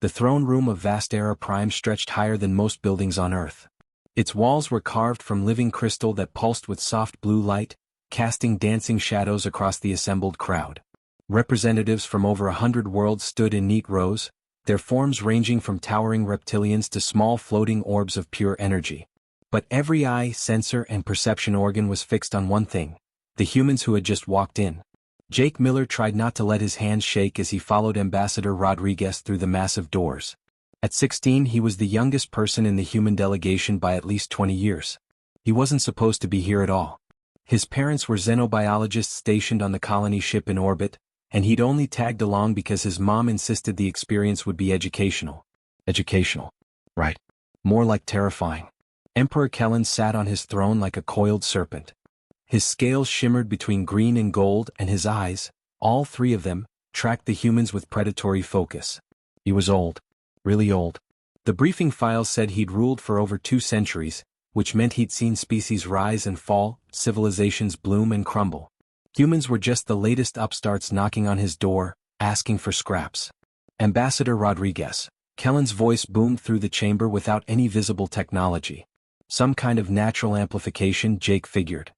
The throne room of Vast Era Prime stretched higher than most buildings on Earth. Its walls were carved from living crystal that pulsed with soft blue light, casting dancing shadows across the assembled crowd. Representatives from over 100 worlds stood in neat rows, their forms ranging from towering reptilians to small floating orbs of pure energy. But every eye, sensor, and perception organ was fixed on one thing: the humans who had just walked in. Jake Miller tried not to let his hands shake as he followed Ambassador Rodriguez through the massive doors. At 16, he was the youngest person in the human delegation by at least 20 years. He wasn't supposed to be here at all. His parents were xenobiologists stationed on the colony ship in orbit, and he'd only tagged along because his mom insisted the experience would be educational. Educational. Right. More like terrifying. Emperor Kellen sat on his throne like a coiled serpent. His scales shimmered between green and gold, and his eyes, all three of them, tracked the humans with predatory focus. He was old. Really old. The briefing files said he'd ruled for over 2 centuries, which meant he'd seen species rise and fall, civilizations bloom and crumble. Humans were just the latest upstarts knocking on his door, asking for scraps. Ambassador Rodriguez. Kellen's voice boomed through the chamber without any visible technology. Some kind of natural amplification, Jake figured.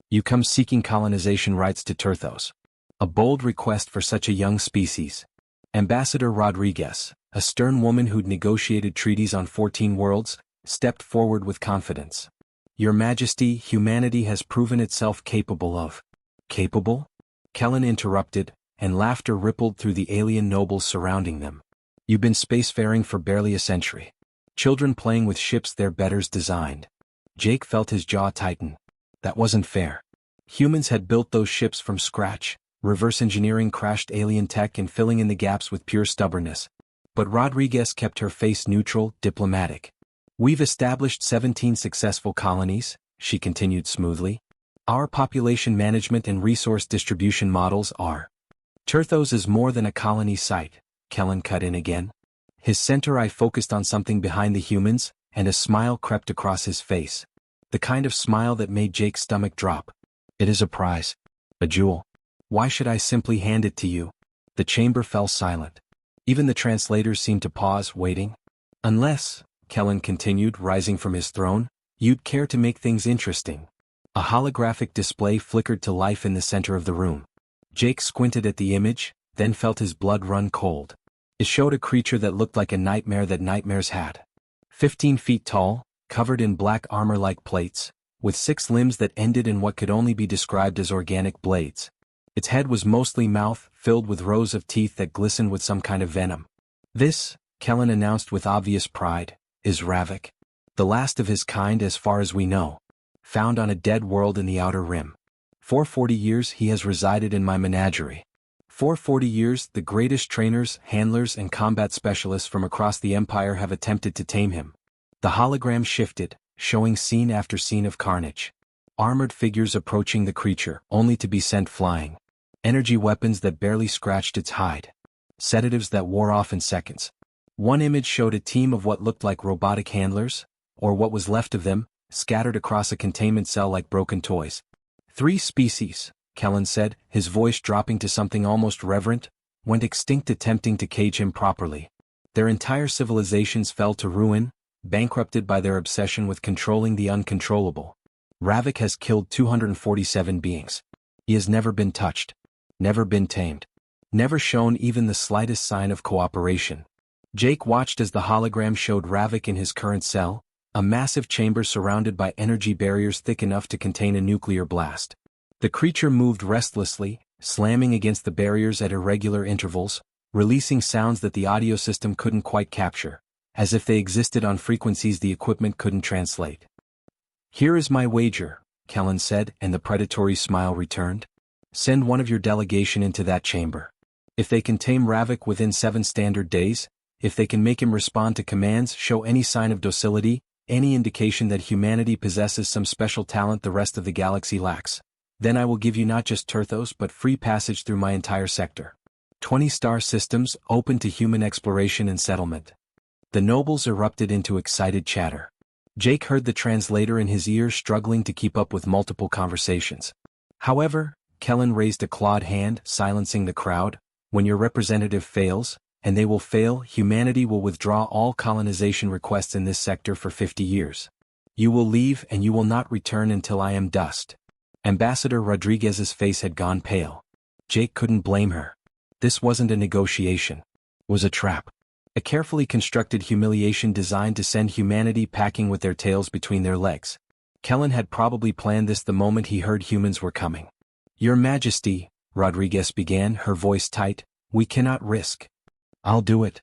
You come seeking colonization rights to Turthos. A bold request for such a young species. Ambassador Rodriguez, a stern woman who'd negotiated treaties on 14 worlds, stepped forward with confidence. Your Majesty, humanity has proven itself capable of. Capable? Kellen interrupted, and laughter rippled through the alien nobles surrounding them. You've been spacefaring for barely a century. Children playing with ships their betters designed. Jake felt his jaw tighten. That wasn't fair. Humans had built those ships from scratch, reverse engineering crashed alien tech and filling in the gaps with pure stubbornness. But Rodriguez kept her face neutral, diplomatic. We've established 17 successful colonies, she continued smoothly. Our population management and resource distribution models are. Turthos is more than a colony site, Kellen cut in again. His center eye focused on something behind the humans, and a smile crept across his face. The kind of smile that made Jake's stomach drop. It is a prize. A jewel. Why should I simply hand it to you? The chamber fell silent. Even the translators seemed to pause, waiting. Unless, Kellen continued, rising from his throne, you'd care to make things interesting. A holographic display flickered to life in the center of the room. Jake squinted at the image, then felt his blood run cold. It showed a creature that looked like a nightmare that nightmares had. 15 feet tall, covered in black armor-like plates, with 6 limbs that ended in what could only be described as organic blades. Its head was mostly mouth, filled with rows of teeth that glistened with some kind of venom. This, Kellen announced with obvious pride, is Ravik. The last of his kind as far as we know. Found on a dead world in the Outer Rim. For 40 years he has resided in my menagerie. For 40 years the greatest trainers, handlers and combat specialists from across the Empire have attempted to tame him. The hologram shifted, showing scene after scene of carnage. Armored figures approaching the creature, only to be sent flying. Energy weapons that barely scratched its hide. Sedatives that wore off in seconds. One image showed a team of what looked like robotic handlers, or what was left of them, scattered across a containment cell like broken toys. 3 species, Kellen said, his voice dropping to something almost reverent, went extinct attempting to cage him properly. Their entire civilizations fell to ruin, bankrupted by their obsession with controlling the uncontrollable. Ravik has killed 247 beings. He has never been touched. Never been tamed. Never shown even the slightest sign of cooperation. Jake watched as the hologram showed Ravik in his current cell, a massive chamber surrounded by energy barriers thick enough to contain a nuclear blast. The creature moved restlessly, slamming against the barriers at irregular intervals, releasing sounds that the audio system couldn't quite capture, as if they existed on frequencies the equipment couldn't translate. Here is my wager, Kellen said, and the predatory smile returned. Send one of your delegation into that chamber. If they can tame Ravik within 7 standard days, if they can make him respond to commands, show any sign of docility, any indication that humanity possesses some special talent the rest of the galaxy lacks, then I will give you not just Turthos but free passage through my entire sector. 20 star systems open to human exploration and settlement. The nobles erupted into excited chatter. Jake heard the translator in his ear struggling to keep up with multiple conversations. However, Kellen raised a clawed hand, silencing the crowd. When your representative fails, and they will fail. Humanity will withdraw all colonization requests in this sector for 50 years. You will leave and you will not return until I am dust. Ambassador Rodriguez's face had gone pale. Jake couldn't blame her. This wasn't a negotiation. It was a trap. A carefully constructed humiliation designed to send humanity packing with their tails between their legs. Kellen had probably planned this the moment he heard humans were coming. Your Majesty, Rodriguez began, her voice tight, we cannot risk. I'll do it.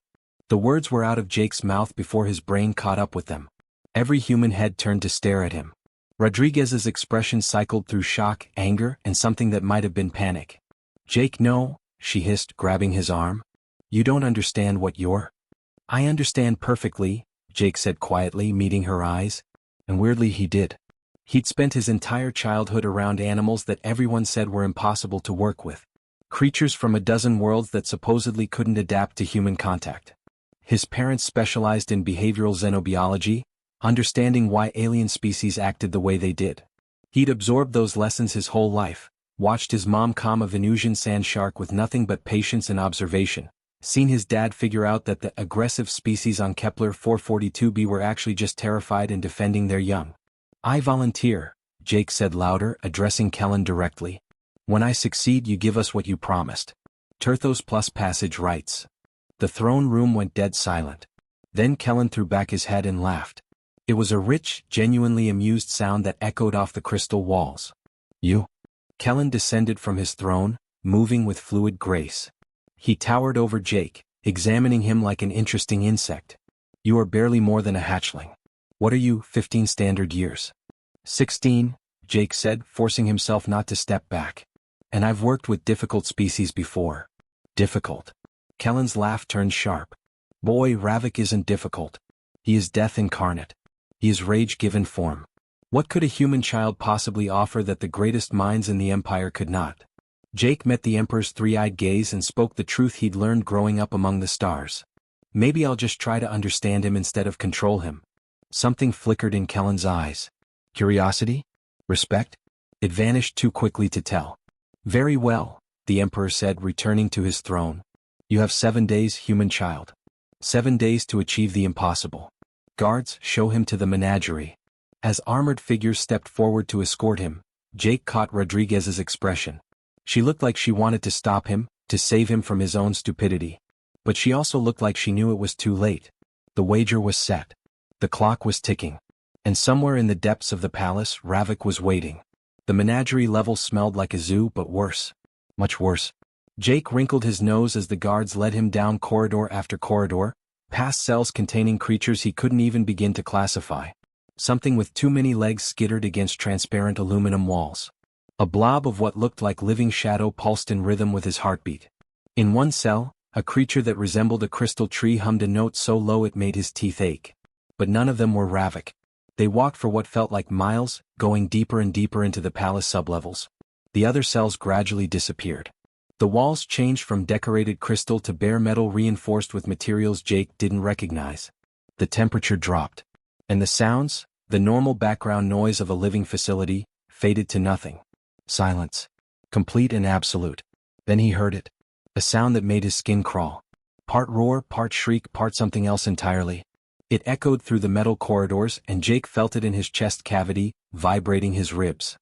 The words were out of Jake's mouth before his brain caught up with them. Every human head turned to stare at him. Rodriguez's expression cycled through shock, anger, and something that might have been panic. Jake, no, she hissed, grabbing his arm. You don't understand what you're. I understand perfectly, Jake said quietly, meeting her eyes. And weirdly he did. He'd spent his entire childhood around animals that everyone said were impossible to work with. Creatures from a dozen worlds that supposedly couldn't adapt to human contact. His parents specialized in behavioral xenobiology, understanding why alien species acted the way they did. He'd absorbed those lessons his whole life, watched his mom calm a Venusian sand shark with nothing but patience and observation, seen his dad figure out that the aggressive species on Kepler 442b were actually just terrified and defending their young. I volunteer, Jake said louder, addressing Kellen directly. When I succeed you give us what you promised. Turthos plus passage rights. The throne room went dead silent. Then Kellen threw back his head and laughed. It was a rich, genuinely amused sound that echoed off the crystal walls. You? Kellen descended from his throne, moving with fluid grace. He towered over Jake, examining him like an interesting insect. You are barely more than a hatchling. What are you, 15 standard years? 16, Jake said, forcing himself not to step back. And I've worked with difficult species before. Difficult? Kellen's laugh turned sharp. Boy, Ravik isn't difficult. He is death incarnate. He is rage given form. What could a human child possibly offer that the greatest minds in the Empire could not? Jake met the Emperor's three-eyed gaze and spoke the truth he'd learned growing up among the stars. Maybe I'll just try to understand him instead of control him. Something flickered in Kellen's eyes. Curiosity? Respect? It vanished too quickly to tell. Very well, the Emperor said, returning to his throne. You have 7 days, human child. 7 days to achieve the impossible. Guards, show him to the menagerie. As armored figures stepped forward to escort him, Jake caught Rodriguez's expression. She looked like she wanted to stop him, to save him from his own stupidity. But she also looked like she knew it was too late. The wager was set. The clock was ticking. And somewhere in the depths of the palace, Ravik was waiting. The menagerie level smelled like a zoo, but worse. Much worse. Jake wrinkled his nose as the guards led him down corridor after corridor, past cells containing creatures he couldn't even begin to classify. Something with too many legs skittered against transparent aluminum walls. A blob of what looked like living shadow pulsed in rhythm with his heartbeat. In one cell, a creature that resembled a crystal tree hummed a note so low it made his teeth ache. But none of them were Ravik. They walked for what felt like miles, going deeper and deeper into the palace sublevels. The other cells gradually disappeared. The walls changed from decorated crystal to bare metal reinforced with materials Jake didn't recognize. The temperature dropped. And the sounds, the normal background noise of a living facility, faded to nothing. Silence. Complete and absolute. Then he heard it. A sound that made his skin crawl. Part roar, part shriek, part something else entirely. It echoed through the metal corridors and Jake felt it in his chest cavity, vibrating his ribs.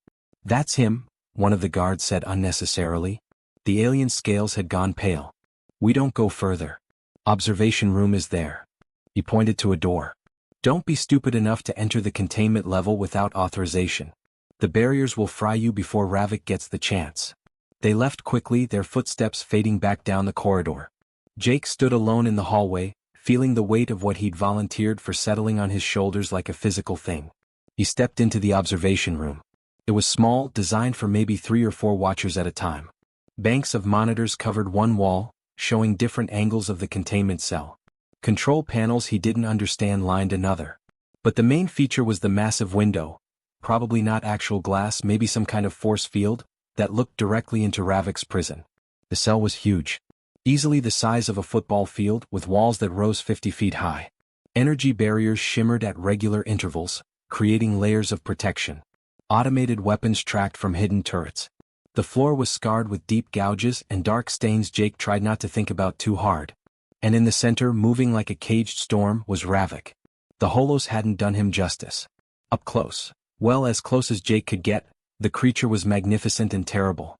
That's him, one of the guards said unnecessarily. The alien scales had gone pale. We don't go further. Observation room is there. He pointed to a door. Don't be stupid enough to enter the containment level without authorization. The barriers will fry you before Ravik gets the chance. They left quickly, their footsteps fading back down the corridor. Jake stood alone in the hallway, feeling the weight of what he'd volunteered for settling on his shoulders like a physical thing. He stepped into the observation room. It was small, designed for maybe 3 or 4 watchers at a time. Banks of monitors covered one wall, showing different angles of the containment cell. Control panels he didn't understand lined another. But the main feature was the massive window, probably not actual glass, maybe some kind of force field, that looked directly into Ravik's prison. The cell was huge. Easily the size of a football field, with walls that rose 50 feet high. Energy barriers shimmered at regular intervals, creating layers of protection. Automated weapons tracked from hidden turrets. The floor was scarred with deep gouges and dark stains Jake tried not to think about too hard. And in the center, moving like a caged storm, was Ravik. The holos hadn't done him justice. Up close, well, as close as Jake could get, the creature was magnificent and terrible.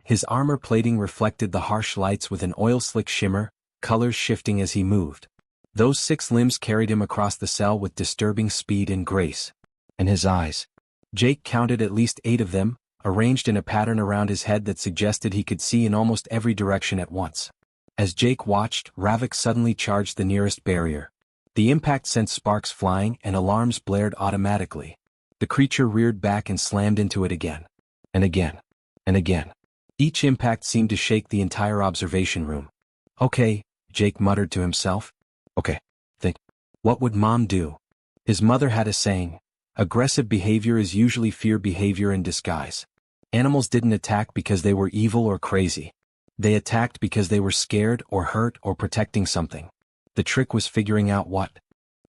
His armor plating reflected the harsh lights with an oil-slick shimmer, colors shifting as he moved. Those 6 limbs carried him across the cell with disturbing speed and grace. And his eyes. Jake counted at least 8 of them, arranged in a pattern around his head that suggested he could see in almost every direction at once. As Jake watched, Ravik suddenly charged the nearest barrier. The impact sent sparks flying and alarms blared automatically. The creature reared back and slammed into it again. And again. And again. Each impact seemed to shake the entire observation room. Okay, Jake muttered to himself. Okay, think. What would Mom do? His mother had a saying, aggressive behavior is usually fear behavior in disguise. Animals didn't attack because they were evil or crazy. They attacked because they were scared or hurt or protecting something. The trick was figuring out what.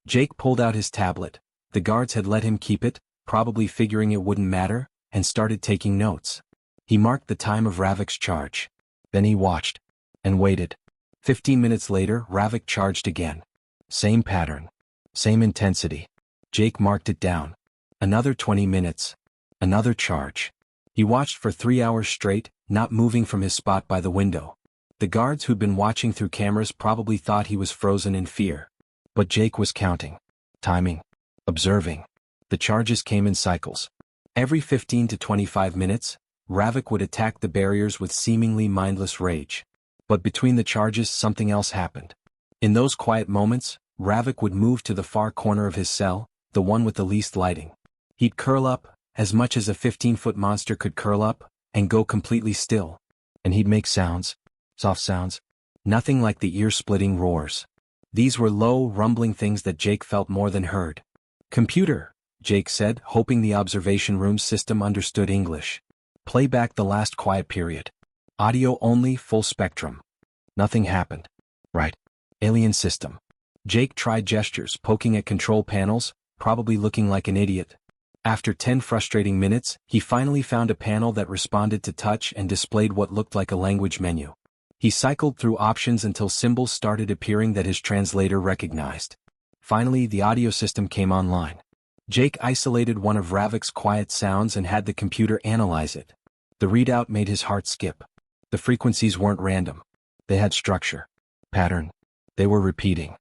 Jake pulled out his tablet. The guards had let him keep it, probably figuring it wouldn't matter, and started taking notes. He marked the time of Ravik's charge. Then he watched. And waited. 15 minutes later, Ravik charged again. Same pattern. Same intensity. Jake marked it down. Another 20 minutes. Another charge. He watched for 3 hours straight, not moving from his spot by the window. The guards who'd been watching through cameras probably thought he was frozen in fear. But Jake was counting. Timing. Observing. The charges came in cycles. Every 15 to 25 minutes, Ravik would attack the barriers with seemingly mindless rage. But between the charges, something else happened. In those quiet moments, Ravik would move to the far corner of his cell, the one with the least lighting. He'd curl up, as much as a 15-foot monster could curl up, and go completely still. And he'd make sounds. Soft sounds. Nothing like the ear-splitting roars. These were low, rumbling things that Jake felt more than heard. Computer, Jake said, hoping the observation room system understood English. Play back the last quiet period. Audio only, full spectrum. Nothing happened. Right. Alien system. Jake tried gestures, poking at control panels, probably looking like an idiot. After 10 frustrating minutes, he finally found a panel that responded to touch and displayed what looked like a language menu. He cycled through options until symbols started appearing that his translator recognized. Finally, the audio system came online. Jake isolated one of Ravik's quiet sounds and had the computer analyze it. The readout made his heart skip. The frequencies weren't random. They had structure. Pattern. They were repeating.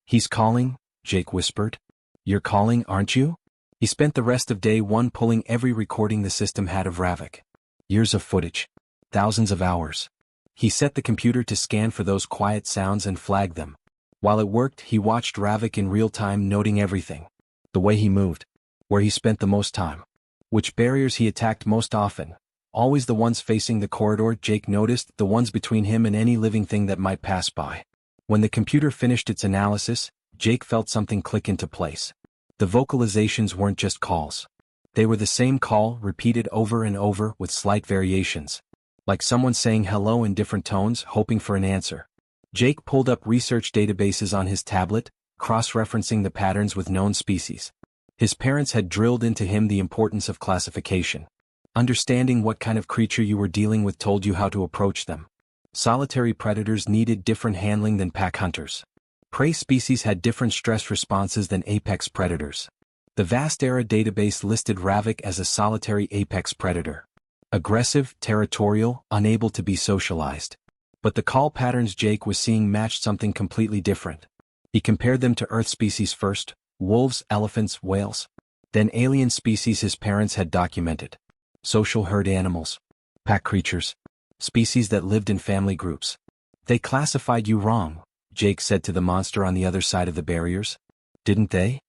He's calling, Jake whispered. You're calling, aren't you? He spent the rest of day 1 pulling every recording the system had of Ravik. Years of footage. Thousands of hours. He set the computer to scan for those quiet sounds and flag them. While it worked, he watched Ravik in real time, noting everything. The way he moved. Where he spent the most time. Which barriers he attacked most often. Always the ones facing the corridor, Jake noticed, the ones between him and any living thing that might pass by. When the computer finished its analysis, Jake felt something click into place. The vocalizations weren't just calls. They were the same call, repeated over and over with slight variations. Like someone saying hello in different tones, hoping for an answer. Jake pulled up research databases on his tablet, cross-referencing the patterns with known species. His parents had drilled into him the importance of classification. Understanding what kind of creature you were dealing with told you how to approach them. Solitary predators needed different handling than pack hunters. Prey species had different stress responses than apex predators. The Vastera database listed Ravik as a solitary apex predator. Aggressive, territorial, unable to be socialized. But the call patterns Jake was seeing matched something completely different. He compared them to Earth species first, wolves, elephants, whales. Then alien species his parents had documented. Social herd animals. Pack creatures. Species that lived in family groups. They classified you wrong, Jake said to the monster on the other side of the barriers. Didn't they?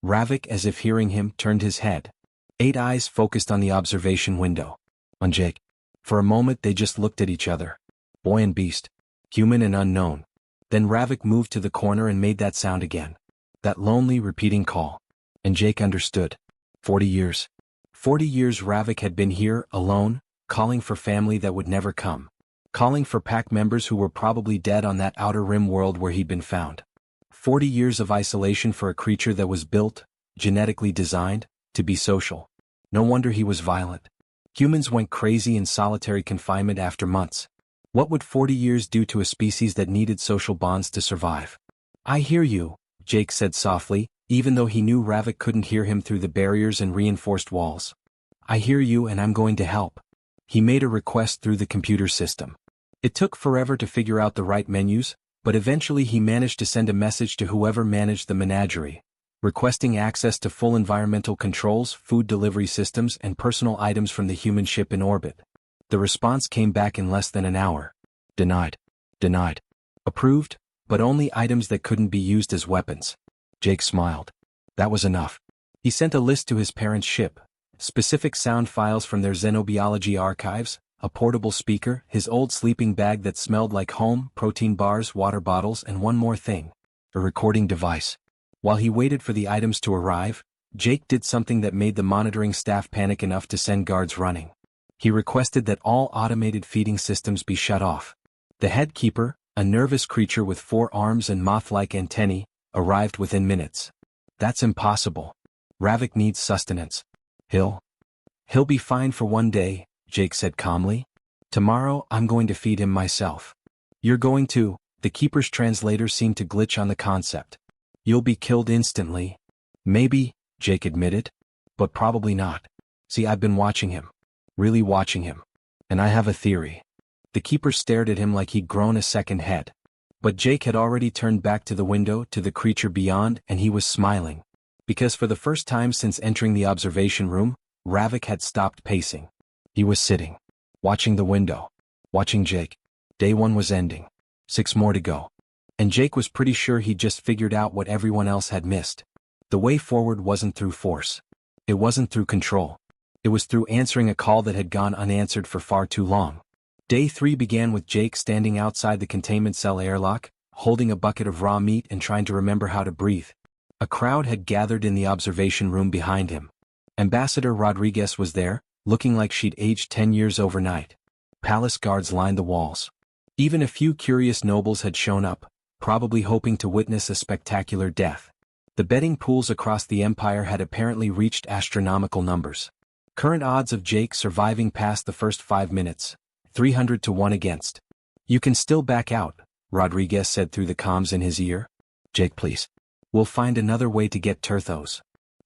Ravik, as if hearing him, turned his head. 8 eyes focused on the observation window. On Jake. For a moment they just looked at each other. Boy and beast. Human and unknown. Then Ravik moved to the corner and made that sound again. That lonely, repeating call. And Jake understood. 40 years. 40 years Ravik had been here, alone, calling for family that would never come. Calling for pack members who were probably dead on that outer rim world where he'd been found. 40 years of isolation for a creature that was built, genetically designed, to be social. No wonder he was violent. Humans went crazy in solitary confinement after months. What would 40 years do to a species that needed social bonds to survive? I hear you, Jake said softly, even though he knew Ravik couldn't hear him through the barriers and reinforced walls. I hear you and I'm going to help. He made a request through the computer system. It took forever to figure out the right menus, but eventually he managed to send a message to whoever managed the menagerie, requesting access to full environmental controls, food delivery systems, and personal items from the human ship in orbit. The response came back in less than an hour. Denied. Denied. Approved, but only items that couldn't be used as weapons. Jake smiled. That was enough. He sent a list to his parents' ship, specific sound files from their xenobiology archives, a portable speaker, his old sleeping bag that smelled like home, protein bars, water bottles, and one more thing. A recording device. While he waited for the items to arrive, Jake did something that made the monitoring staff panic enough to send guards running. He requested that all automated feeding systems be shut off. The head keeper, a nervous creature with 4 arms and moth-like antennae, arrived within minutes. That's impossible. Ravik needs sustenance. He'll be fine for one day, Jake said calmly. Tomorrow I'm going to feed him myself. You're going to, the keeper's translator seemed to glitch on the concept. You'll be killed instantly. Maybe, Jake admitted. But probably not. See, I've been watching him. Really watching him. And I have a theory. The keeper stared at him like he'd grown a second head. But Jake had already turned back to the window, to the creature beyond, and he was smiling. Because for the first time since entering the observation room, Ravik had stopped pacing. He was sitting, watching the window, watching Jake. Day 1 was ending. 6 more to go. And Jake was pretty sure he'd just figured out what everyone else had missed. The way forward wasn't through force. It wasn't through control. It was through answering a call that had gone unanswered for far too long. Day 3 began with Jake standing outside the containment cell airlock, holding a bucket of raw meat and trying to remember how to breathe. A crowd had gathered in the observation room behind him. Ambassador Rodriguez was there, looking like she'd aged 10 years overnight. Palace guards lined the walls. Even a few curious nobles had shown up, probably hoping to witness a spectacular death. The betting pools across the empire had apparently reached astronomical numbers. Current odds of Jake surviving past the first 5 minutes, 300 to 1 against. You can still back out, Rodriguez said through the comms in his ear. Jake, please. We'll find another way to get Turthos.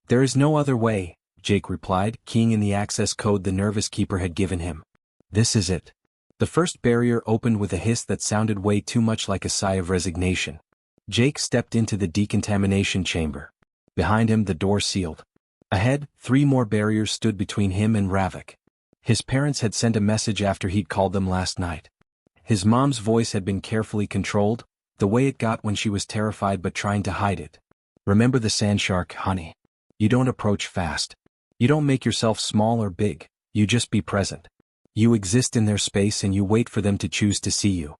There is no other way, Jake replied, keying in the access code the nervous keeper had given him. This is it. The first barrier opened with a hiss that sounded way too much like a sigh of resignation. Jake stepped into the decontamination chamber. Behind him the door sealed. Ahead, 3 more barriers stood between him and Ravik. His parents had sent a message after he'd called them last night. His mom's voice had been carefully controlled, the way it got when she was terrified but trying to hide it. Remember the sand shark, honey. You don't approach fast. You don't make yourself small or big, you just be present. You exist in their space and you wait for them to choose to see you.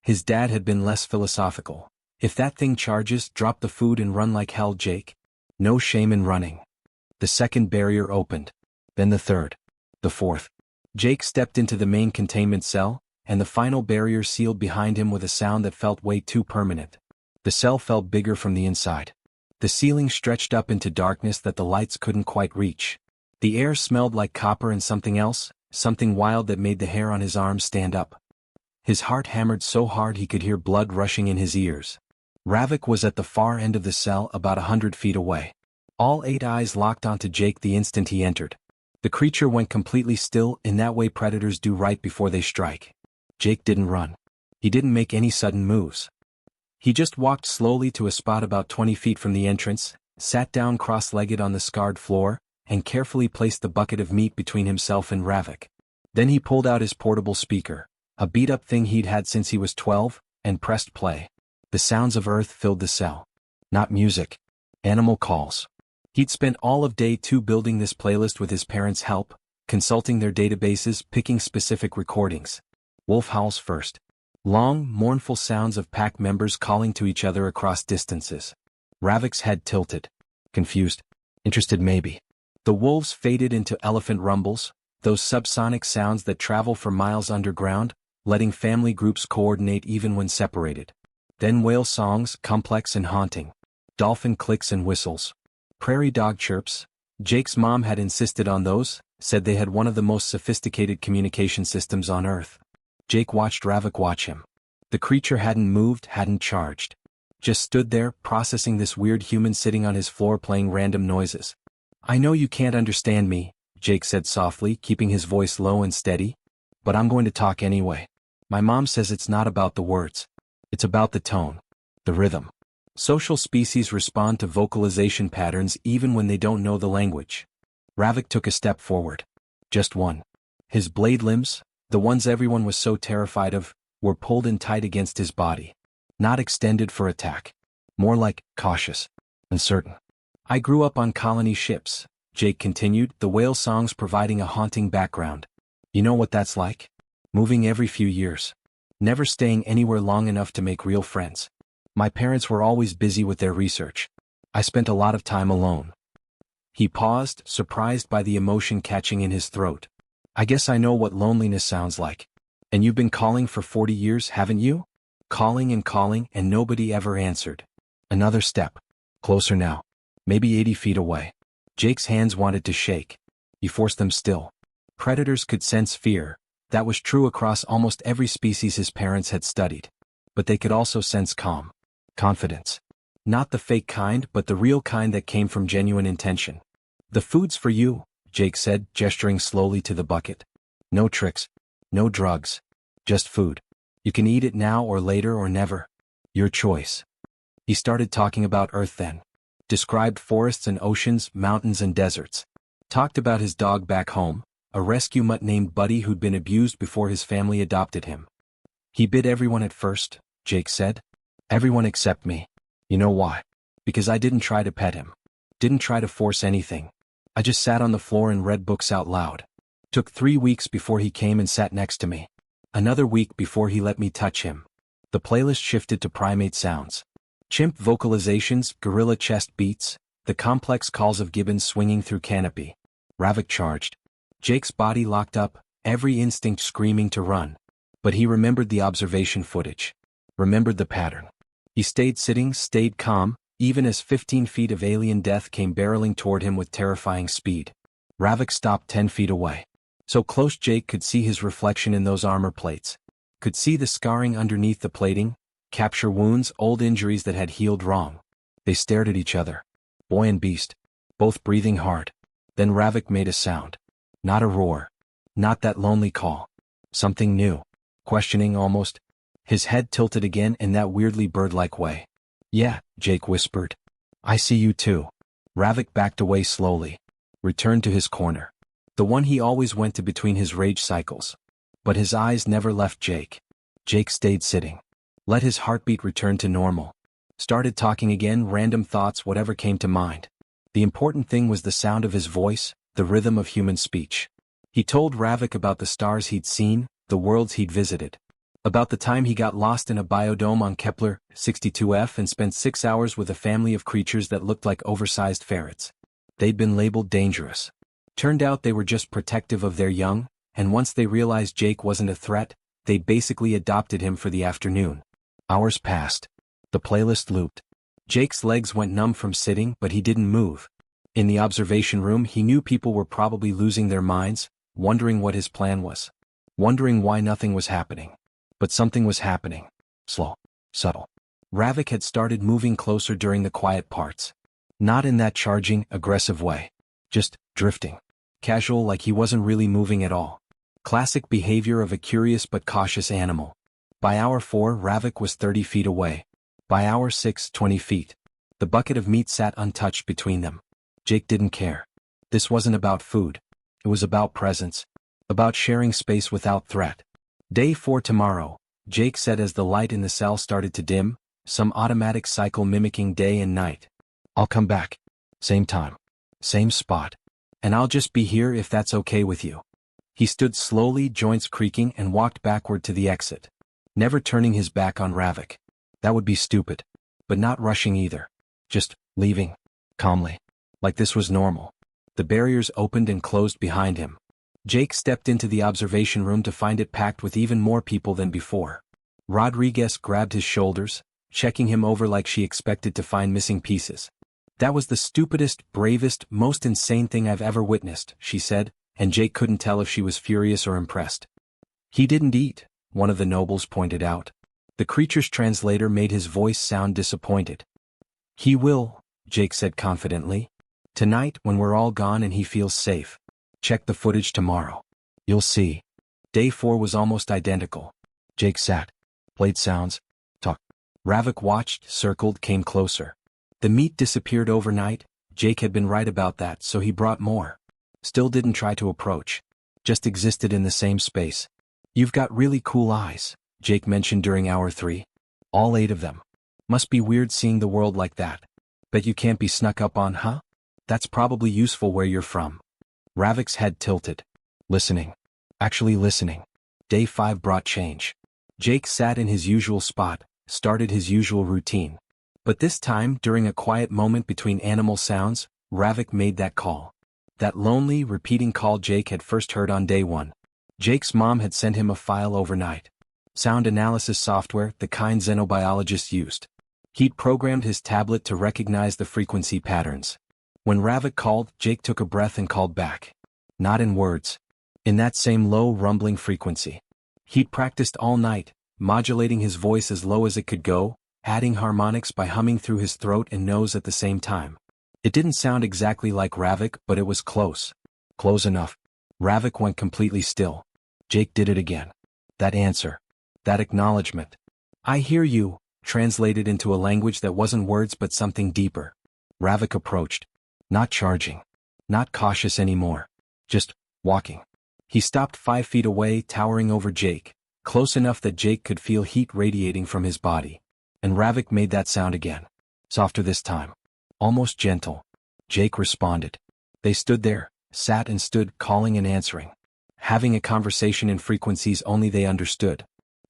His dad had been less philosophical. If that thing charges, drop the food and run like hell, Jake. No shame in running. The second barrier opened. Then the third. The fourth. Jake stepped into the main containment cell, and the final barrier sealed behind him with a sound that felt way too permanent. The cell felt bigger from the inside. The ceiling stretched up into darkness that the lights couldn't quite reach. The air smelled like copper and something else, something wild that made the hair on his arms stand up. His heart hammered so hard he could hear blood rushing in his ears. Ravik was at the far end of the cell about 100 feet away. All 8 eyes locked onto Jake the instant he entered. The creature went completely still, in that way predators do right before they strike. Jake didn't run. He didn't make any sudden moves. He just walked slowly to a spot about 20 feet from the entrance, sat down cross-legged on the scarred floor, and carefully placed the bucket of meat between himself and Ravik. Then he pulled out his portable speaker, a beat-up thing he'd had since he was 12, and pressed play. The sounds of Earth filled the cell. Not music. Animal calls. He'd spent all of day 2 building this playlist with his parents' help, consulting their databases, picking specific recordings. Wolf howls first. Long, mournful sounds of pack members calling to each other across distances. Ravik's head tilted. Confused. Interested maybe. The wolves faded into elephant rumbles, those subsonic sounds that travel for miles underground, letting family groups coordinate even when separated. Then whale songs, complex and haunting. Dolphin clicks and whistles. Prairie dog chirps. Jake's mom had insisted on those, said they had one of the most sophisticated communication systems on Earth. Jake watched Ravik watch him. The creature hadn't moved, hadn't charged. Just stood there, processing this weird human sitting on his floor playing random noises. I know you can't understand me, Jake said softly, keeping his voice low and steady. But I'm going to talk anyway. My mom says it's not about the words. It's about the tone. The rhythm. Social species respond to vocalization patterns even when they don't know the language. Ravik took a step forward. Just one. His blade limbs, the ones everyone was so terrified of, were pulled in tight against his body. Not extended for attack. More like cautious. Uncertain. I grew up on colony ships, Jake continued, the whale songs providing a haunting background. You know what that's like? Moving every few years. Never staying anywhere long enough to make real friends. My parents were always busy with their research. I spent a lot of time alone. He paused, surprised by the emotion catching in his throat. I guess I know what loneliness sounds like. And you've been calling for 40 years, haven't you? Calling and nobody ever answered. Another step. Closer now. Maybe 80 feet away. Jake's hands wanted to shake. He forced them still. Predators could sense fear. That was true across almost every species his parents had studied. But they could also sense calm. Confidence. Not the fake kind, but the real kind that came from genuine intention. The food's for you, Jake said, gesturing slowly to the bucket. No tricks. No drugs. Just food. You can eat it now or later or never. Your choice. He started talking about Earth then. Described forests and oceans, mountains and deserts. Talked about his dog back home, a rescue mutt named Buddy who'd been abused before his family adopted him. He bit everyone at first, Jake said. Everyone except me. You know why? Because I didn't try to pet him. Didn't try to force anything. I just sat on the floor and read books out loud. Took 3 weeks before he came and sat next to me. Another week before he let me touch him. The playlist shifted to primate sounds. Chimp vocalizations, gorilla chest beats, the complex calls of gibbons swinging through canopy. Ravik charged. Jake's body locked up, every instinct screaming to run. But he remembered the observation footage. Remembered the pattern. He stayed sitting, stayed calm, even as 15 feet of alien death came barreling toward him with terrifying speed. Ravik stopped 10 feet away. So close Jake could see his reflection in those armor plates. Could see the scarring underneath the plating, capture wounds, old injuries that had healed wrong. They stared at each other. Boy and beast. Both breathing hard. Then Ravik made a sound. Not a roar. Not that lonely call. Something new. Questioning almost. His head tilted again in that weirdly bird-like way. Yeah, Jake whispered. I see you too. Ravik backed away slowly. Returned to his corner. The one he always went to between his rage cycles. But his eyes never left Jake. Jake stayed sitting. Let his heartbeat return to normal. Started talking again, random thoughts, whatever came to mind. The important thing was the sound of his voice, the rhythm of human speech. He told Ravik about the stars he'd seen, the worlds he'd visited. About the time he got lost in a biodome on Kepler 62F and spent 6 hours with a family of creatures that looked like oversized ferrets. They'd been labeled dangerous. Turned out they were just protective of their young, and once they realized Jake wasn't a threat, they basically adopted him for the afternoon. Hours passed. The playlist looped. Jake's legs went numb from sitting, but he didn't move. In the observation room he knew people were probably losing their minds, wondering what his plan was. Wondering why nothing was happening. But something was happening. Slow. Subtle. Ravik had started moving closer during the quiet parts. Not in that charging, aggressive way. Just drifting. Casual, like he wasn't really moving at all. Classic behavior of a curious but cautious animal. By hour 4 Ravik was 30 feet away. By hour 6 20 feet. The bucket of meat sat untouched between them. Jake didn't care. This wasn't about food. It was about presence. About sharing space without threat. Day 4 tomorrow, Jake said as the light in the cell started to dim, some automatic cycle mimicking day and night. I'll come back. Same time. Same spot. And I'll just be here if that's okay with you. He stood slowly, joints creaking, and walked backward to the exit. Never turning his back on Ravik. That would be stupid. But not rushing either. Just leaving. Calmly. Like this was normal. The barriers opened and closed behind him. Jake stepped into the observation room to find it packed with even more people than before. Rodriguez grabbed his shoulders, checking him over like she expected to find missing pieces. That was the stupidest, bravest, most insane thing I've ever witnessed, she said, and Jake couldn't tell if she was furious or impressed. He didn't eat, one of the nobles pointed out. The creature's translator made his voice sound disappointed. He will, Jake said confidently. Tonight, when we're all gone and he feels safe. Check the footage tomorrow. You'll see. Day 4 was almost identical. Jake sat. Played sounds. Talked. Ravik watched, circled, came closer. The meat disappeared overnight. Jake had been right about that, so he brought more. Still didn't try to approach. Just existed in the same space. You've got really cool eyes, Jake mentioned during hour 3. All 8 of them. Must be weird seeing the world like that. Bet you can't be snuck up on, huh? That's probably useful where you're from. Ravik's head tilted. Listening. Actually listening. Day 5 brought change. Jake sat in his usual spot, started his usual routine. But this time, during a quiet moment between animal sounds, Ravik made that call. That lonely, repeating call Jake had first heard on day 1. Jake's mom had sent him a file overnight. Sound analysis software, the kind xenobiologists used. He'd programmed his tablet to recognize the frequency patterns. When Ravik called, Jake took a breath and called back. Not in words. In that same low, rumbling frequency. He'd practiced all night, modulating his voice as low as it could go, adding harmonics by humming through his throat and nose at the same time. It didn't sound exactly like Ravik, but it was close. Close enough. Ravik went completely still. Jake did it again. That answer. That acknowledgement. I hear you, translated into a language that wasn't words but something deeper. Ravik approached. Not charging. Not cautious anymore. Just walking. He stopped 5 feet away, towering over Jake, close enough that Jake could feel heat radiating from his body. And Ravik made that sound again. Softer this time. Almost gentle. Jake responded. They stood there, sat and stood, calling and answering. Having a conversation in frequencies only they understood.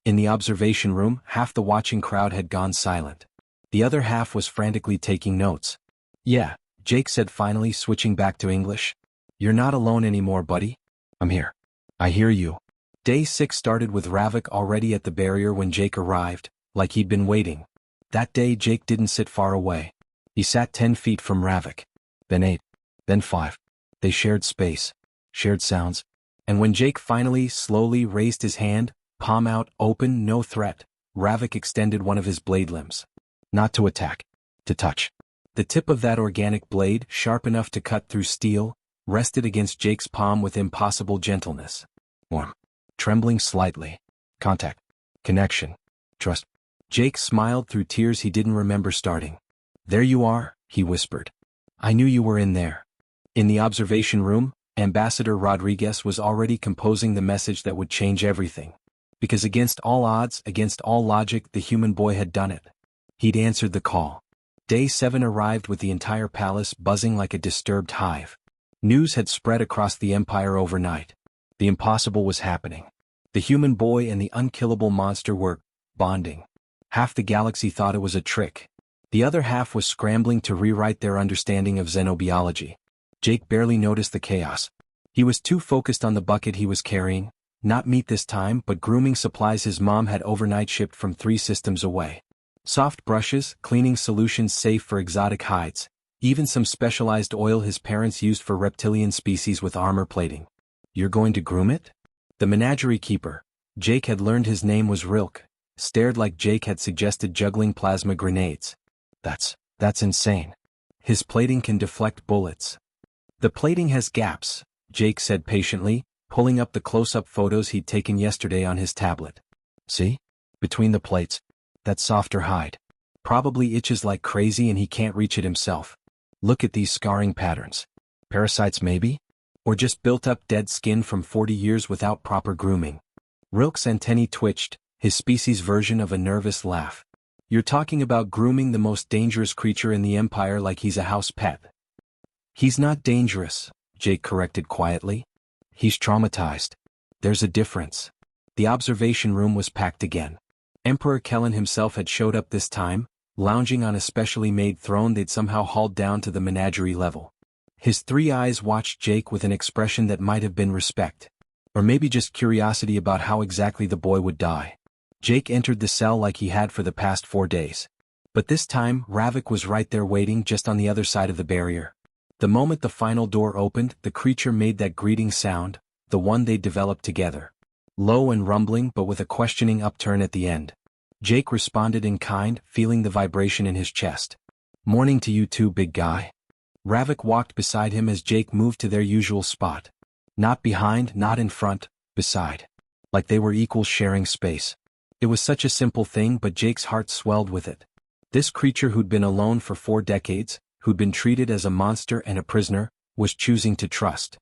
In the observation room, half the watching crowd had gone silent. The other half was frantically taking notes. Yeah, Jake said finally, switching back to English. You're not alone anymore, buddy. I'm here. I hear you. Day 6 started with Ravik already at the barrier when Jake arrived, like he'd been waiting. That day Jake didn't sit far away. He sat 10 feet from Ravik. Then 8. Then 5. They shared space. Shared sounds. And when Jake finally, slowly raised his hand, palm out, open, no threat, Ravik extended one of his blade limbs. Not to attack. To touch. The tip of that organic blade, sharp enough to cut through steel, rested against Jake's palm with impossible gentleness. Warm. Trembling slightly. Contact. Connection. Trust. Jake smiled through tears he didn't remember starting. There you are, he whispered. I knew you were in there. In the observation room, Ambassador Rodriguez was already composing the message that would change everything. Because against all odds, against all logic, the human boy had done it. He'd answered the call. Day 7 arrived with the entire palace buzzing like a disturbed hive. News had spread across the empire overnight. The impossible was happening. The human boy and the unkillable monster were bonding. Half the galaxy thought it was a trick. The other half was scrambling to rewrite their understanding of xenobiology. Jake barely noticed the chaos. He was too focused on the bucket he was carrying, not meat this time but grooming supplies his mom had overnight shipped from 3 systems away. Soft brushes, cleaning solutions safe for exotic hides, even some specialized oil his parents used for reptilian species with armor plating. You're going to groom it? The menagerie keeper, Jake had learned his name was Rilke, stared like Jake had suggested juggling plasma grenades. That's insane. His plating can deflect bullets. The plating has gaps, Jake said patiently, pulling up the close-up photos he'd taken yesterday on his tablet. See? Between the plates. That softer hide. Probably itches like crazy and he can't reach it himself. Look at these scarring patterns. Parasites maybe? Or just built-up dead skin from 40 years without proper grooming. Rilke's antennae twitched, his species' version of a nervous laugh. You're talking about grooming the most dangerous creature in the empire like he's a house pet. He's not dangerous, Jake corrected quietly. He's traumatized. There's a difference. The observation room was packed again. Emperor Kellen himself had showed up this time, lounging on a specially made throne they'd somehow hauled down to the menagerie level. His 3 eyes watched Jake with an expression that might have been respect. Or maybe just curiosity about how exactly the boy would die. Jake entered the cell like he had for the past 4 days. But this time, Ravik was right there waiting just on the other side of the barrier. The moment the final door opened, the creature made that greeting sound, the one they'd developed together. low and rumbling but with a questioning upturn at the end. Jake responded in kind, feeling the vibration in his chest. "Morning to you too, big guy." Ravik walked beside him as Jake moved to their usual spot. Not behind, not in front, beside. Like they were equals sharing space. It was such a simple thing, but Jake's heart swelled with it. This creature who'd been alone for 4 decades, who'd been treated as a monster and a prisoner, was choosing to trust.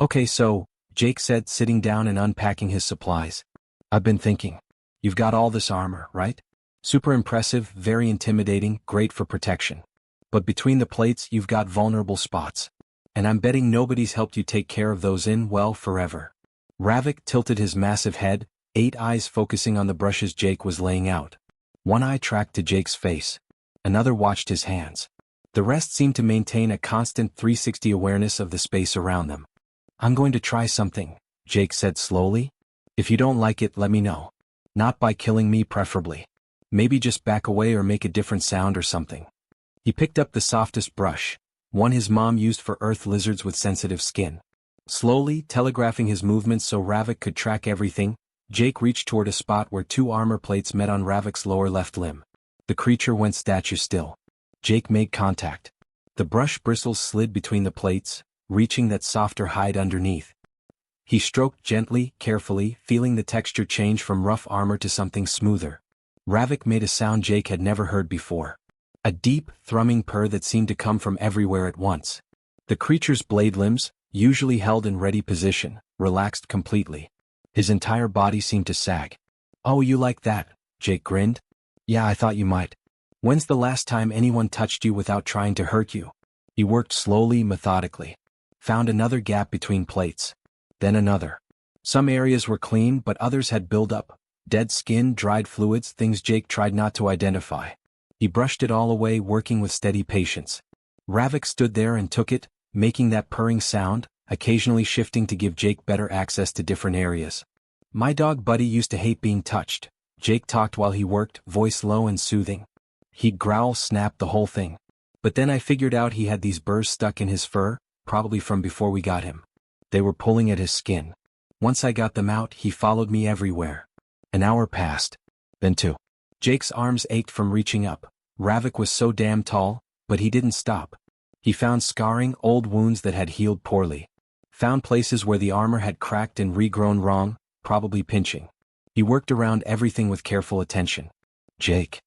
"Okay, so," Jake said, sitting down and unpacking his supplies. "I've been thinking. You've got all this armor, right? Super impressive, very intimidating, great for protection. But between the plates you've got vulnerable spots. And I'm betting nobody's helped you take care of those in, well, forever." Ravik tilted his massive head, 8 eyes focusing on the brushes Jake was laying out. One eye tracked to Jake's face. Another watched his hands. The rest seemed to maintain a constant 360 awareness of the space around them. "I'm going to try something," Jake said slowly. "If you don't like it, let me know. Not by killing me preferably. Maybe just back away or make a different sound or something." He picked up the softest brush, one his mom used for earth lizards with sensitive skin. Slowly, telegraphing his movements so Ravik could track everything, Jake reached toward a spot where 2 armor plates met on Ravik's lower left limb. The creature went statue still. Jake made contact. The brush bristles slid between the plates, reaching that softer hide underneath. He stroked gently, carefully, feeling the texture change from rough armor to something smoother. Ravik made a sound Jake had never heard before. A deep, thrumming purr that seemed to come from everywhere at once. The creature's blade limbs, usually held in ready position, relaxed completely. His entire body seemed to sag. "Oh, you like that?" Jake grinned. "Yeah, I thought you might. When's the last time anyone touched you without trying to hurt you?" He worked slowly, methodically. Found another gap between plates. Then another. Some areas were clean, but others had buildup. Dead skin, dried fluids, things Jake tried not to identify. He brushed it all away, working with steady patience. Ravik stood there and took it, making that purring sound, occasionally shifting to give Jake better access to different areas. "My dog Buddy used to hate being touched," Jake talked while he worked, voice low and soothing. "He'd growl, snap, the whole thing. But then I figured out he had these burrs stuck in his fur, probably from before we got him. They were pulling at his skin. Once I got them out, he followed me everywhere. An hour passed. Then 2. Jake's arms ached from reaching up. Ravik was so damn tall, but he didn't stop. He found scarring, old wounds that had healed poorly. Found places where the armor had cracked and regrown wrong, probably pinching. He worked around everything with careful attention. "Jake."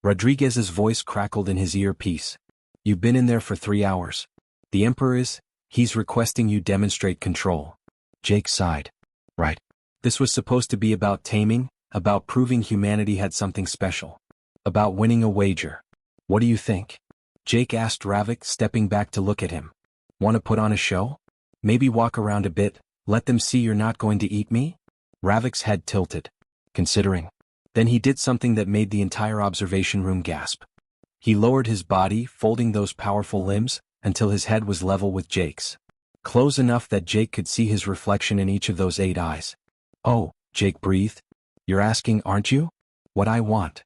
Rodriguez's voice crackled in his earpiece. "You've been in there for 3 hours. The Emperor he's requesting you demonstrate control." Jake sighed. "Right. This was supposed to be about taming, about proving humanity had something special. About winning a wager. What do you think?" Jake asked Ravik, stepping back to look at him. "Want to put on a show? Maybe walk around a bit, let them see you're not going to eat me?" Ravik's head tilted. Considering. Then he did something that made the entire observation room gasp. He lowered his body, folding those powerful limbs, until his head was level with Jake's. Close enough that Jake could see his reflection in each of those 8 eyes. "Oh," Jake breathed. "You're asking, aren't you? What I want."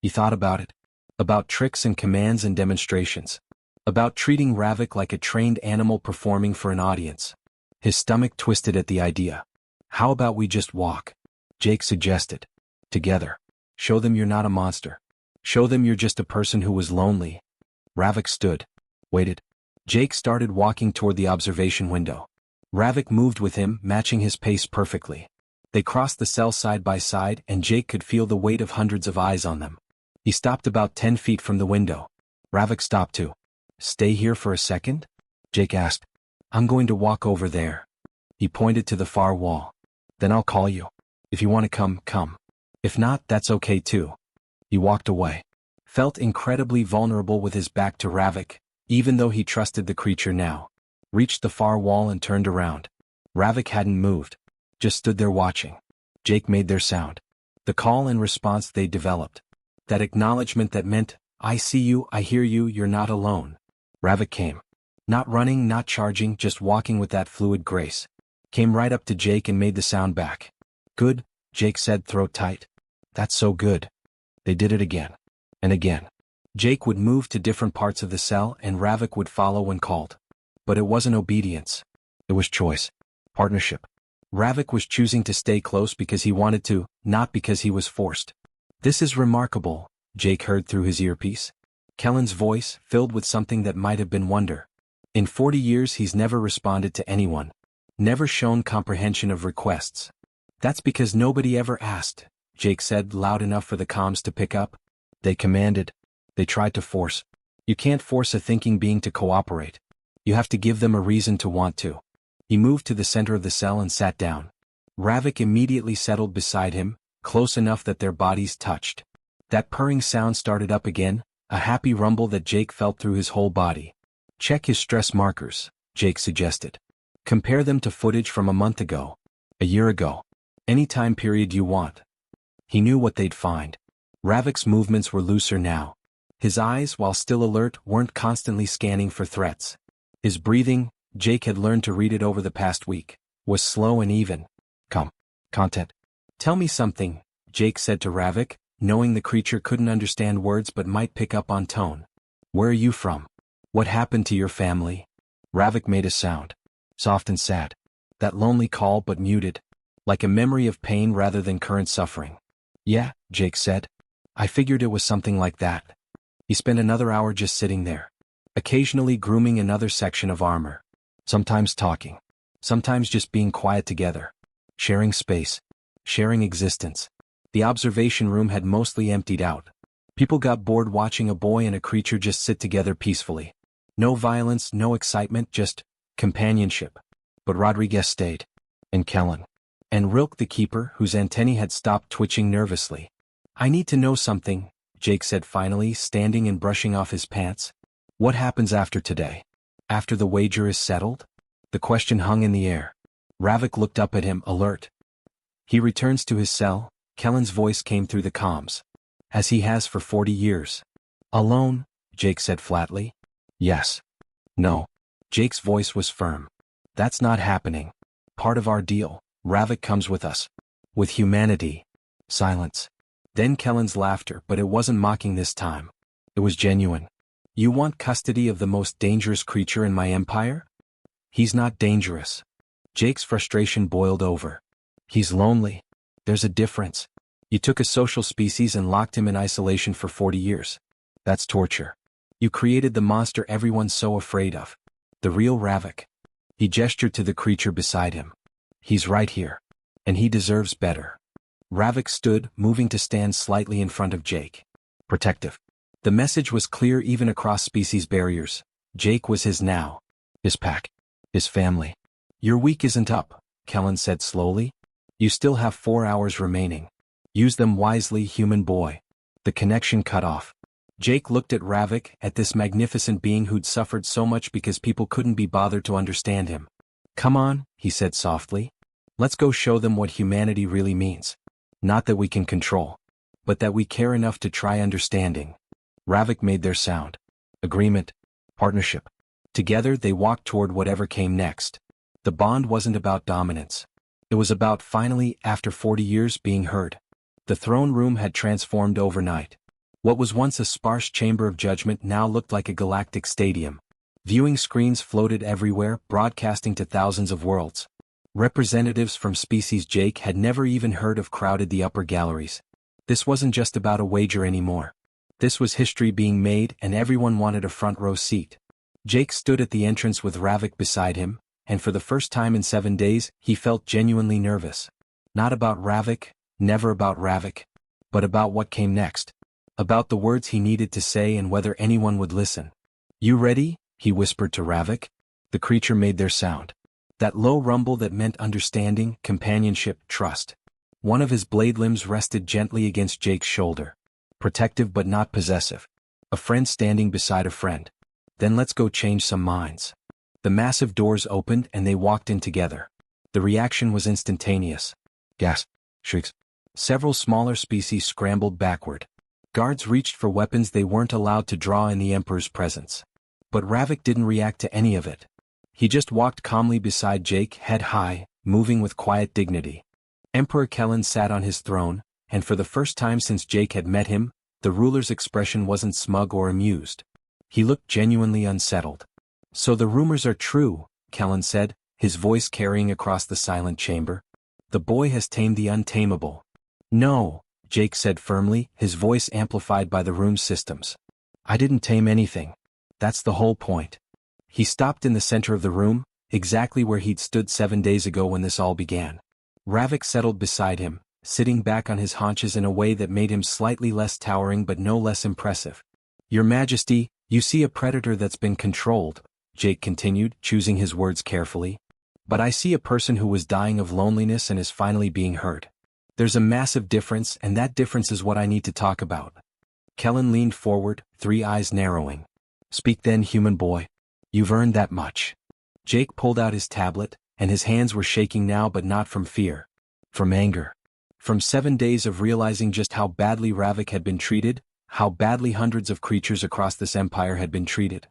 He thought about it. About tricks and commands and demonstrations. About treating Ravik like a trained animal performing for an audience. His stomach twisted at the idea. "How about we just walk?" Jake suggested. "Together. Show them you're not a monster. Show them you're just a person who was lonely." Ravik stood. Waited. Jake started walking toward the observation window. Ravik moved with him, matching his pace perfectly. They crossed the cell side by side, and Jake could feel the weight of hundreds of eyes on them. He stopped about 10 feet from the window. Ravik stopped too. "Stay here for a second?" Jake asked. "I'm going to walk over there." He pointed to the far wall. "Then I'll call you. If you want to come, come. If not, that's okay too." He walked away. Felt incredibly vulnerable with his back to Ravik, even though he trusted the creature now. Reached the far wall and turned around. Ravik hadn't moved. Just stood there watching. Jake made their sound. The call and response they developed. That acknowledgement that meant, "I see you, I hear you, you're not alone." Ravik came. Not running, not charging, just walking with that fluid grace. Came right up to Jake and made the sound back. "Good," Jake said, throat tight. "That's so good." They did it again. And again. Jake would move to different parts of the cell and Ravik would follow when called. But it wasn't obedience. It was choice. Partnership. Ravik was choosing to stay close because he wanted to, not because he was forced. "This is remarkable," Jake heard through his earpiece. Kellen's voice, filled with something that might have been wonder. "In 40 years he's never responded to anyone. Never shown comprehension of requests." "That's because nobody ever asked," Jake said loud enough for the comms to pick up. "They commanded. They tried to force. You can't force a thinking being to cooperate. You have to give them a reason to want to." He moved to the center of the cell and sat down. Ravik immediately settled beside him, close enough that their bodies touched. That purring sound started up again, a happy rumble that Jake felt through his whole body. "Check his stress markers," Jake suggested. "Compare them to footage from a month ago. A year ago. Any time period you want." He knew what they'd find. Ravik's movements were looser now. His eyes, while still alert, weren't constantly scanning for threats. His breathing, Jake had learned to read it over the past week, was slow and even. Content. "Tell me something," Jake said to Ravik, knowing the creature couldn't understand words but might pick up on tone. "Where are you from? What happened to your family?" Ravik made a sound. Soft and sad. That lonely call but muted. Like a memory of pain rather than current suffering. "Yeah," Jake said. "I figured it was something like that." He spent another hour just sitting there. Occasionally grooming another section of armor. Sometimes talking. Sometimes just being quiet together. Sharing space. Sharing existence. The observation room had mostly emptied out. People got bored watching a boy and a creature just sit together peacefully. No violence, no excitement, just companionship. But Rodriguez stayed. And Kellen. And Rilke the keeper, whose antennae had stopped twitching nervously. "I need to know something," Jake said finally, standing and brushing off his pants. "What happens after today? After the wager is settled?" The question hung in the air. Ravik looked up at him, alert. "He returns to his cell," Kellen's voice came through the comms. "As he has for 40 years. Alone?" Jake said flatly. "Yes. No." Jake's voice was firm. "That's not happening. Part of our deal. Ravik comes with us. With humanity." Silence. Then Kellen's laughter, but it wasn't mocking this time. It was genuine. "You want custody of the most dangerous creature in my empire?" "He's not dangerous." Jake's frustration boiled over. "He's lonely. There's a difference. You took a social species and locked him in isolation for 40 years. That's torture. You created the monster everyone's so afraid of. The real Ravik." He gestured to the creature beside him. "He's right here. And he deserves better." Ravik stood, moving to stand slightly in front of Jake. Protective. The message was clear even across species barriers. Jake was his now. His pack. His family. "Your week isn't up," Kellen said slowly. "You still have 4 hours remaining. Use them wisely, human boy." The connection cut off. Jake looked at Ravik, at this magnificent being who'd suffered so much because people couldn't be bothered to understand him. "Come on," he said softly. "Let's go show them what humanity really means. Not that we can control. But that we care enough to try understanding." Ravik made their sound. Agreement. Partnership. Together they walked toward whatever came next. The bond wasn't about dominance. It was about finally, after 40 years, being heard. The throne room had transformed overnight. What was once a sparse chamber of judgment now looked like a galactic stadium. Viewing screens floated everywhere, broadcasting to thousands of worlds. Representatives from species Jake had never even heard of crowded the upper galleries. This wasn't just about a wager anymore. This was history being made, and everyone wanted a front row seat. Jake stood at the entrance with Ravik beside him, and for the first time in 7 days, he felt genuinely nervous. Not about Ravik, never about Ravik, but about what came next. About the words he needed to say and whether anyone would listen. "You ready?" he whispered to Ravik. The creature made their sound. That low rumble that meant understanding, companionship, trust. One of his blade limbs rested gently against Jake's shoulder. Protective but not possessive. A friend standing beside a friend. "Then let's go change some minds." The massive doors opened and they walked in together. The reaction was instantaneous. Gasps, shrieks. Several smaller species scrambled backward. Guards reached for weapons they weren't allowed to draw in the Emperor's presence. But Ravik didn't react to any of it. He just walked calmly beside Jake, head high, moving with quiet dignity. Emperor Kellen sat on his throne, and for the first time since Jake had met him, the ruler's expression wasn't smug or amused. He looked genuinely unsettled. "So the rumors are true," Kellen said, his voice carrying across the silent chamber. The boy has tamed the untamable. No, Jake said firmly, his voice amplified by the room's systems. I didn't tame anything. That's the whole point. He stopped in the center of the room, exactly where he'd stood 7 days ago when this all began. Ravik settled beside him, sitting back on his haunches in a way that made him slightly less towering but no less impressive. Your Majesty, you see a predator that's been controlled, Jake continued, choosing his words carefully. But I see a person who was dying of loneliness and is finally being heard. There's a massive difference, and that difference is what I need to talk about. Kellen leaned forward, 3 eyes narrowing. Speak then, human boy. You've earned that much. Jake pulled out his tablet, and his hands were shaking now, but not from fear. From anger. From 7 days of realizing just how badly Ravik had been treated, how badly hundreds of creatures across this empire had been treated.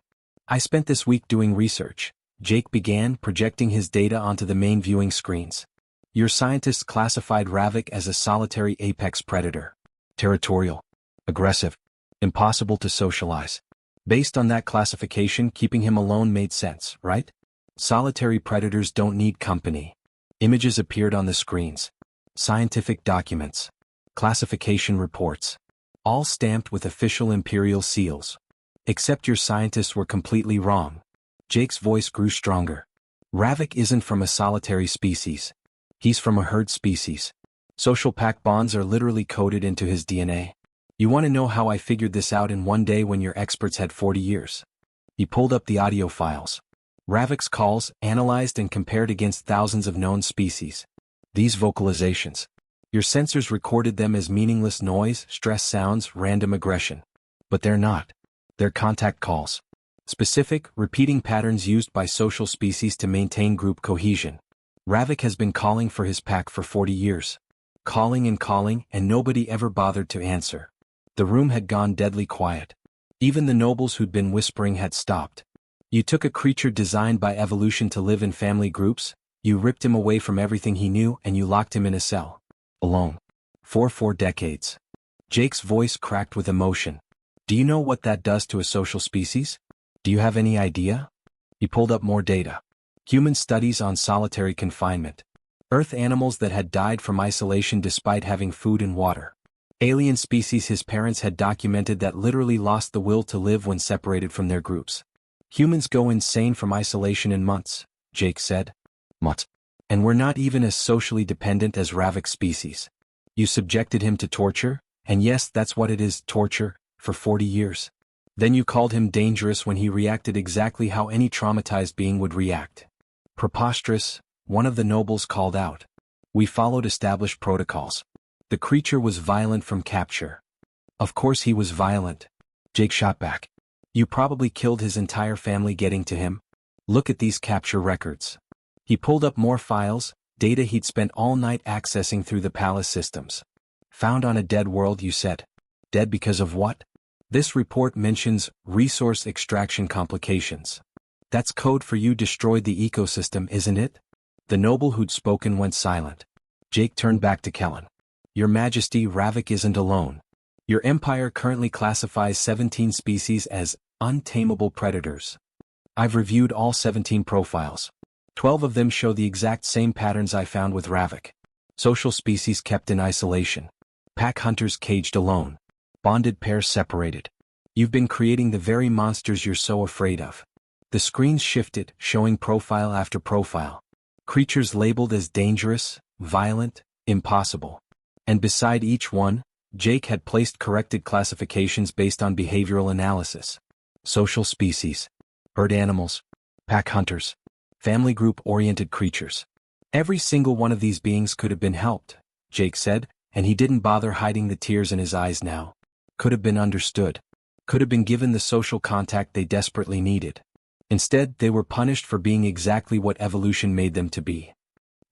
I spent this week doing research, Jake began, projecting his data onto the main viewing screens. Your scientists classified Ravik as a solitary apex predator. Territorial. Aggressive. Impossible to socialize. Based on that classification, keeping him alone made sense, right? Solitary predators don't need company. Images appeared on the screens. Scientific documents. Classification reports. All stamped with official imperial seals. Except your scientists were completely wrong. Jake's voice grew stronger. Ravik isn't from a solitary species. He's from a herd species. Social pack bonds are literally coded into his DNA. You want to know how I figured this out in one day when your experts had 40 years? He pulled up the audio files. Ravik's calls, analyzed and compared against thousands of known species. These vocalizations. Your sensors recorded them as meaningless noise, stress sounds, random aggression. But they're not. They're contact calls. Specific, repeating patterns used by social species to maintain group cohesion. Ravik has been calling for his pack for 40 years. Calling, and nobody ever bothered to answer. The room had gone deadly quiet. Even the nobles who'd been whispering had stopped. You took a creature designed by evolution to live in family groups, you ripped him away from everything he knew, and you locked him in a cell. Alone. For 4 decades. Jake's voice cracked with emotion. Do you know what that does to a social species? Do you have any idea? He pulled up more data. Human studies on solitary confinement. Earth animals that had died from isolation despite having food and water. Alien species his parents had documented that literally lost the will to live when separated from their groups. Humans go insane from isolation in months, Jake said. Months. And we're not even as socially dependent as Ravik's species. You subjected him to torture, and yes, that's what it is, torture, for 40 years. Then you called him dangerous when he reacted exactly how any traumatized being would react. Preposterous, one of the nobles called out. We followed established protocols. The creature was violent from capture. Of course he was violent. Jake shot back. You probably killed his entire family getting to him. Look at these capture records. He pulled up more files, data he'd spent all night accessing through the palace systems. Found on a dead world, you said. Dead because of what? This report mentions resource extraction complications. That's code for you destroyed the ecosystem, isn't it? The noble who'd spoken went silent. Jake turned back to Kellen. Your Majesty, Ravik isn't alone. Your empire currently classifies 17 species as untamable predators. I've reviewed all 17 profiles. 12 of them show the exact same patterns I found with Ravik. Social species kept in isolation. Pack hunters caged alone. Bonded pairs separated. You've been creating the very monsters you're so afraid of. The screens shifted, showing profile after profile. Creatures labeled as dangerous, violent, impossible. And beside each one, Jake had placed corrected classifications based on behavioral analysis. Social species. Herd animals. Pack hunters. Family group-oriented creatures. Every single one of these beings could have been helped, Jake said, and he didn't bother hiding the tears in his eyes now. Could have been understood. Could have been given the social contact they desperately needed. Instead, they were punished for being exactly what evolution made them to be.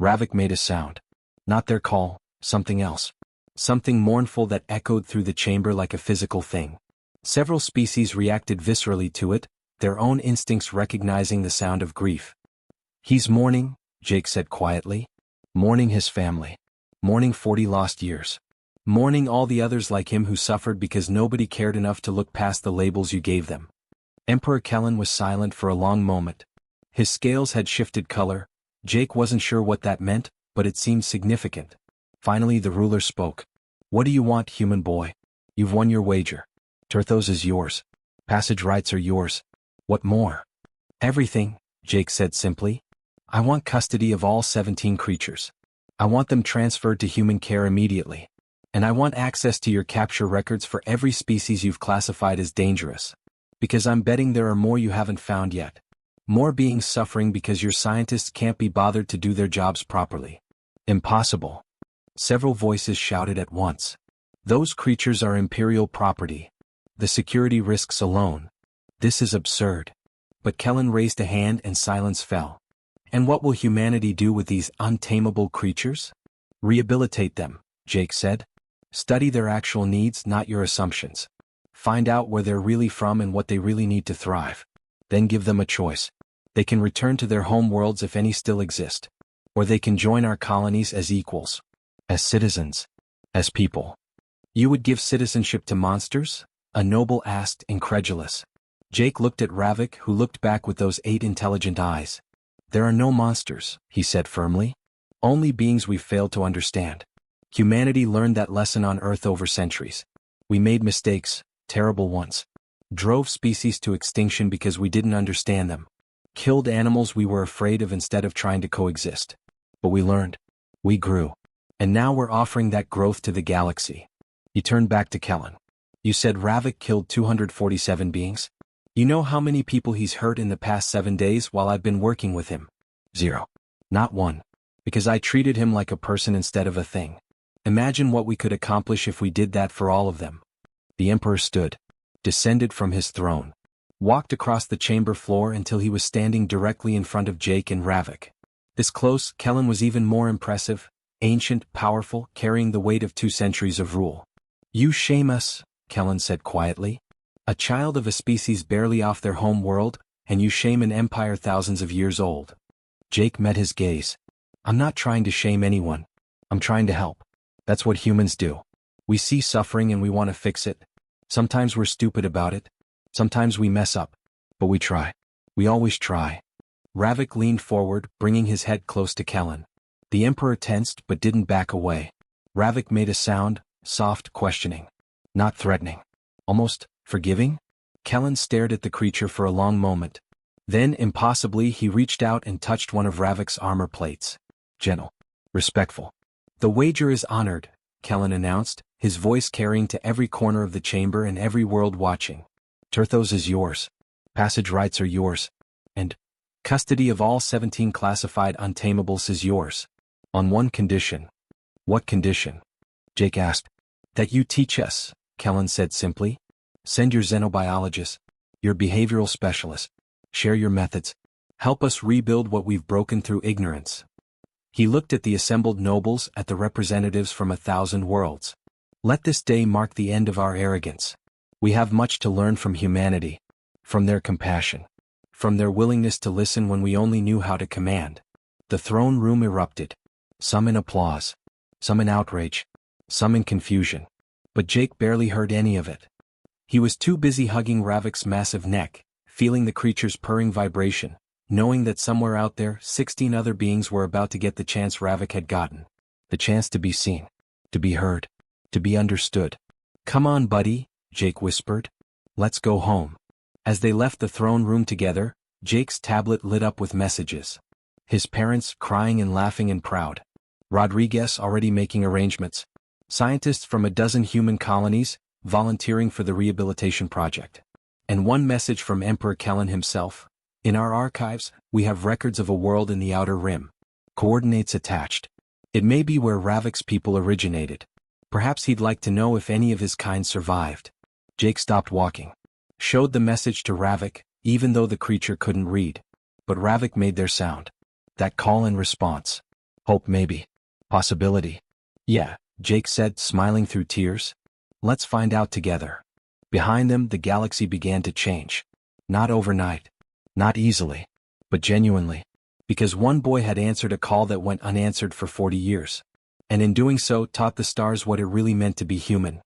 Ravik made a sound. Not their call, something else. Something mournful that echoed through the chamber like a physical thing. Several species reacted viscerally to it, their own instincts recognizing the sound of grief. He's mourning, Jake said quietly. Mourning his family. Mourning 40 lost years. Mourning all the others like him who suffered because nobody cared enough to look past the labels you gave them. Emperor Kellen was silent for a long moment. His scales had shifted color, Jake wasn't sure what that meant, but it seemed significant. Finally the ruler spoke. What do you want, human boy? You've won your wager. Turthos is yours. Passage rights are yours. What more? Everything, Jake said simply. I want custody of all 17 creatures. I want them transferred to human care immediately. And I want access to your capture records for every species you've classified as dangerous. Because I'm betting there are more you haven't found yet. More beings suffering because your scientists can't be bothered to do their jobs properly. Impossible. Several voices shouted at once. Those creatures are Imperial property. The security risks alone. This is absurd. But Kellen raised a hand and silence fell. And what will humanity do with these untamable creatures? Rehabilitate them, Jake said. Study their actual needs, not your assumptions. Find out where they're really from and what they really need to thrive. Then give them a choice. They can return to their home worlds if any still exist. Or they can join our colonies as equals. As citizens. As people. You would give citizenship to monsters? A noble asked, incredulous. Jake looked at Ravik, who looked back with those 8 intelligent eyes. There are no monsters, he said firmly. Only beings we've failed to understand. Humanity learned that lesson on Earth over centuries. We made mistakes, terrible ones. Drove species to extinction because we didn't understand them. Killed animals we were afraid of instead of trying to coexist. But we learned. We grew. And now we're offering that growth to the galaxy. He turned back to Kellen. You said Ravik killed 247 beings? You know how many people he's hurt in the past 7 days while I've been working with him? 0. Not 1. Because I treated him like a person instead of a thing. Imagine what we could accomplish if we did that for all of them. The Emperor stood, descended from his throne, walked across the chamber floor until he was standing directly in front of Jake and Ravik. This close, Kellen was even more impressive, ancient, powerful, carrying the weight of 2 centuries of rule. You shame us, Kellen said quietly. A child of a species barely off their home world, and you shame an empire thousands of years old. Jake met his gaze. I'm not trying to shame anyone. I'm trying to help. That's what humans do. We see suffering and we want to fix it. Sometimes we're stupid about it. Sometimes we mess up. But we try. We always try. Ravik leaned forward, bringing his head close to Kellen. The Emperor tensed but didn't back away. Ravik made a sound, soft, questioning. Not threatening. Almost forgiving? Kellen stared at the creature for a long moment. Then, impossibly, he reached out and touched one of Ravik's armor plates. Gentle. Respectful. The wager is honored, Kellen announced, his voice carrying to every corner of the chamber and every world watching. Turthos is yours. Passage rights are yours. And custody of all 17 classified untamables is yours. On one condition. What condition? Jake asked. That you teach us, Kellen said simply. Send your xenobiologists, your behavioral specialists. Share your methods. Help us rebuild what we've broken through ignorance. He looked at the assembled nobles, at the representatives from 1,000 worlds. Let this day mark the end of our arrogance. We have much to learn from humanity. From their compassion. From their willingness to listen when we only knew how to command. The throne room erupted. Some in applause. Some in outrage. Some in confusion. But Jake barely heard any of it. He was too busy hugging Ravik's massive neck, feeling the creature's purring vibration, knowing that somewhere out there 16 other beings were about to get the chance Ravik had gotten. The chance to be seen. To be heard. To be understood. Come on, buddy, Jake whispered. Let's go home. As they left the throne room together, Jake's tablet lit up with messages. His parents crying and laughing and proud. Rodriguez already making arrangements. Scientists from 12 human colonies, volunteering for the rehabilitation project. And one message from Emperor Kellen himself. In our archives, we have records of a world in the Outer Rim. Coordinates attached. It may be where Ravik's people originated. Perhaps he'd like to know if any of his kind survived. Jake stopped walking. Showed the message to Ravik, even though the creature couldn't read. But Ravik made their sound. That call and response. Hope maybe. Possibility. Yeah, Jake said, smiling through tears. Let's find out together. Behind them, the galaxy began to change. Not overnight. Not easily. But genuinely. Because one boy had answered a call that went unanswered for 40 years. And in doing so, taught the stars what it really meant to be human.